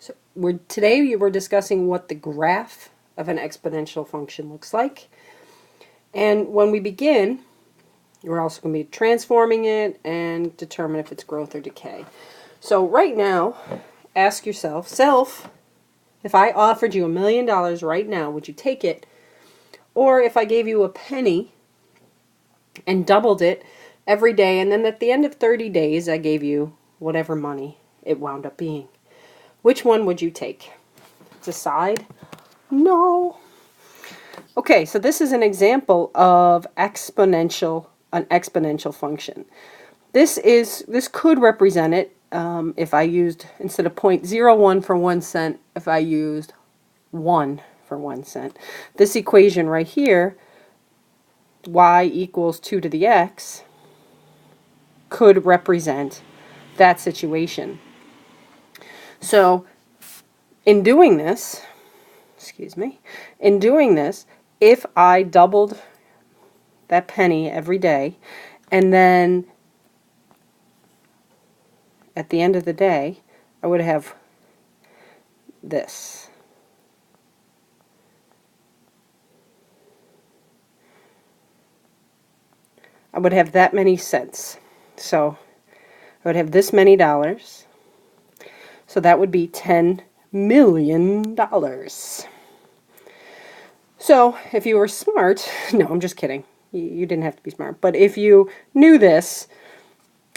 So today we're discussing what the graph of an exponential function looks like. And when we begin, we're also going to be transforming it and determine if it's growth or decay. So right now, ask yourself, if I offered you $1 million right now, would you take it? Or if I gave you a penny and doubled it every day, and then at the end of 30 days, I gave you whatever money it wound up being. Which one would you take? Decide. No. Okay, so this is an example of an exponential function. This could represent it if I used, instead of 0.01 for 1 cent, if I used 1 for 1 cent. This equation right here, y equals 2 to the x, could represent that situation. So in doing this, if I doubled that penny every day, and then at the end of the day, I would have this. I would have that many cents. So I would have this many dollars. So that would be $10 million. So if you were smart, no, I'm just kidding. You didn't have to be smart. But if you knew this,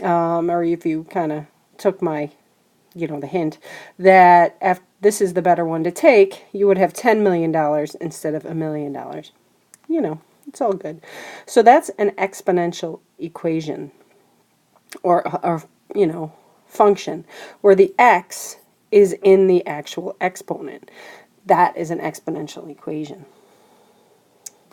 or if you kind of took my, the hint, that this is the better one to take, you would have $10 million instead of $1 million. It's all good. So that's an exponential equation, or function, where the x is in the actual exponent. That is an exponential equation.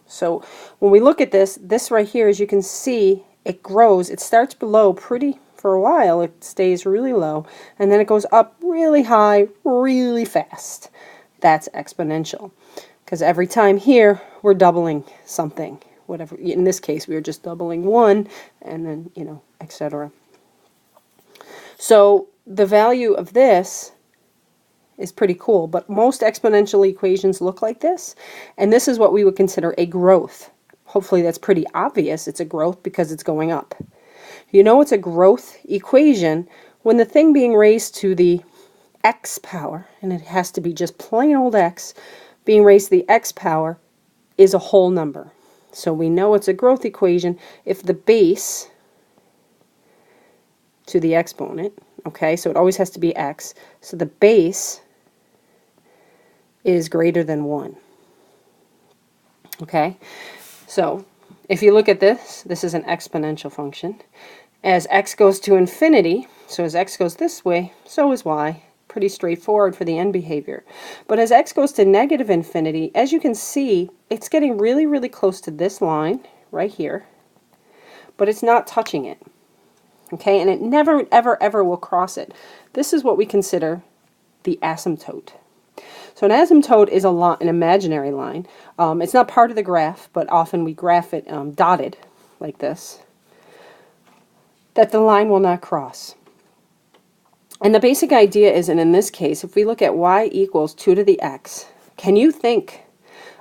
So when we look at this right here, as you can see, it grows. It starts below for a while. It stays really low, and then it goes up really high, really fast. That's exponential. Because every time here, we're doubling something. Whatever. In this case, we were just doubling 1, and then, etc. So the value of this is pretty cool, but most exponential equations look like this, and this is what we would consider a growth. Hopefully that's pretty obvious. It's a growth because it's going up. It's a growth equation when the thing being raised to the x power, and it has to be just plain old x, being raised to the x power is a whole number. So we know it's a growth equation if the base to the exponent, okay, so it always has to be x, so the base is greater than 1. Okay, so if you look at this is an exponential function. As x goes to infinity, so as x goes this way, so is y. Pretty straightforward for the end behavior. But as x goes to negative infinity, as you can see, it's getting really, really close to this line right here, but it's not touching it. Okay, and it never, ever, ever will cross it. This is what we consider the asymptote. So an asymptote is an imaginary line. It's not part of the graph, but often we graph it dotted like this, that the line will not cross. And the basic idea is, and in this case, if we look at y equals 2 to the x, can you think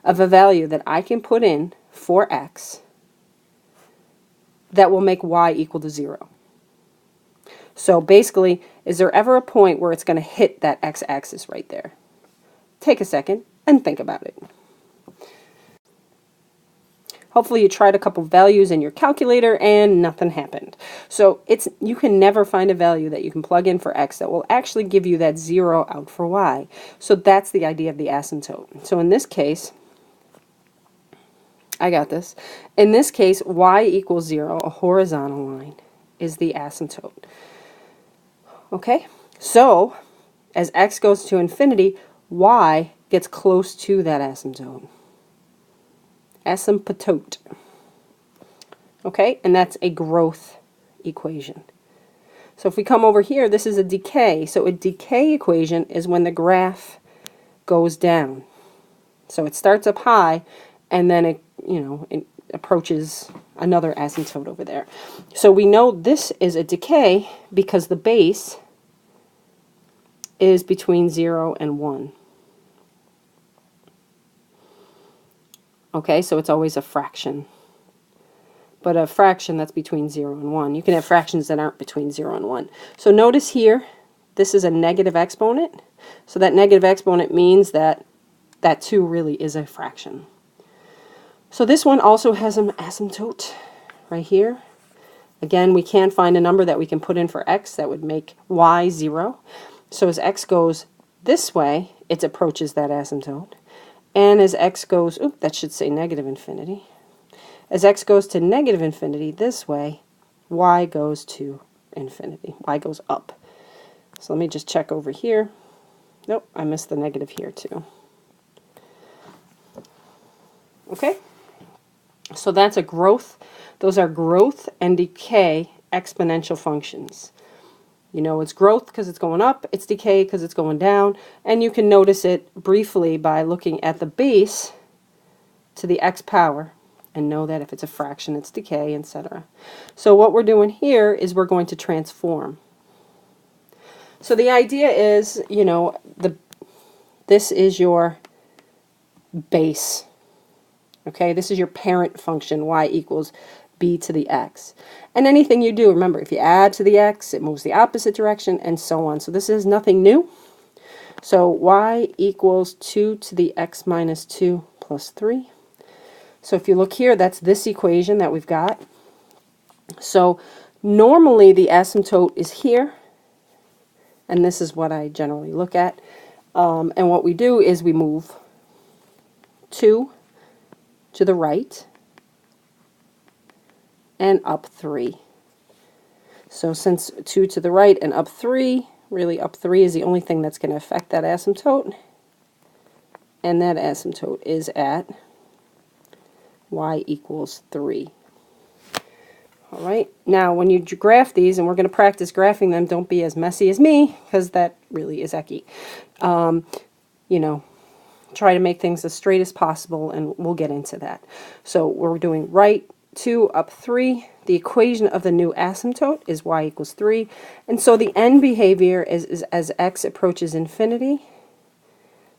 of a value that I can put in for x that will make y equal to 0? So basically, is there ever a point where it's going to hit that x-axis right there? Take a second and think about it. Hopefully you tried a couple values in your calculator and nothing happened. So you can never find a value that you can plug in for x that will actually give you that 0 out for y. So that's the idea of the asymptote. So in this case, I got this. In this case, y equals 0, a horizontal line, is the asymptote. Okay, so as x goes to infinity, y gets close to that asymptote. Asymptote. Okay, and that's a growth equation. So if we come over here, this is a decay. So a decay equation is when the graph goes down. So it starts up high, and then it approaches another asymptote over there. So we know this is a decay because the base is between 0 and 1. Okay, so it's always a fraction. But a fraction that's between 0 and 1. You can have fractions that aren't between 0 and 1. So notice here, this is a negative exponent. So that negative exponent means that that 2 really is a fraction. So this one also has an asymptote right here. Again, we can't find a number that we can put in for x that would make y 0. So as x goes this way, it approaches that asymptote. And as x goes, that should say negative infinity. As x goes to negative infinity this way, y goes to infinity. Y goes up. So let me just check over here. Nope, I missed the negative here too. Okay? So that's a growth. Those are growth and decay exponential functions. You know it's growth because it's going up, it's decay because it's going down, and you can notice it briefly by looking at the base to the x power and know that if it's a fraction, it's decay, etc. So what we're doing here is we're going to transform. So the idea is, you know, this is your base. Okay, this is your parent function, y equals b to the x. And anything you do, remember, if you add to the x, it moves the opposite direction, and so on. So this is nothing new. So y equals 2 to the x minus 2 plus 3. So if you look here, that's this equation that we've got. So normally the asymptote is here, and this is what I generally look at. And what we do is we move 2 to the right and up 3. So since 2 to the right and up 3, really up 3 is the only thing that's going to affect that asymptote. And that asymptote is at y equals 3. All right, now when you graph these, and we're going to practice graphing them, don't be as messy as me, because that really is ecky. You know, try to make things as straight as possible, and we'll get into that. So we're doing right 2 up 3. The equation of the new asymptote is y equals 3. And so the end behavior is as x approaches infinity,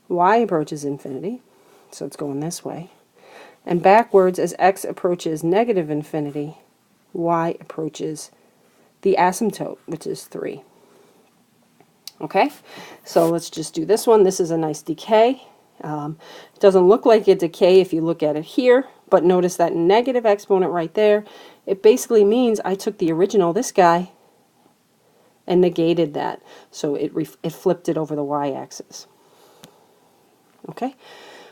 y approaches infinity. So it's going this way. And backwards, as x approaches negative infinity, y approaches the asymptote, which is 3. Okay, so let's just do this one. This is a nice decay. It doesn't look like a decay if you look at it here, but notice that negative exponent right there. It basically means I took the original, this guy, and negated that. So it flipped it over the y-axis. Okay,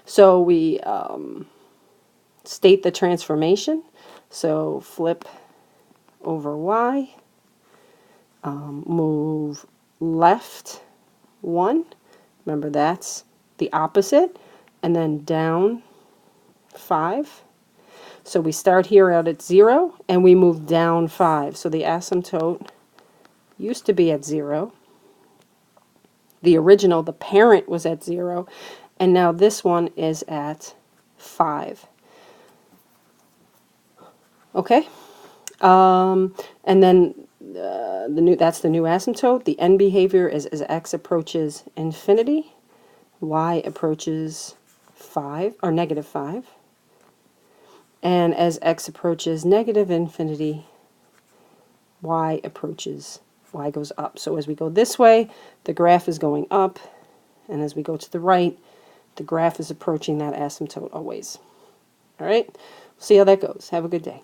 so we state the transformation. So flip over y, move left 1. Remember, that's the opposite, and then down 5. So we start here out at 0, and we move down 5. So the asymptote used to be at 0. The original, the parent, was at 0, and now this one is at 5. Okay, and then that's the new asymptote. The end behavior is as x approaches infinity, y approaches 5 or negative 5, and as x approaches negative infinity, y goes up. So as we go this way, the graph is going up, and as we go to the right, the graph is approaching that asymptote always. All right, see how that goes. Have a good day.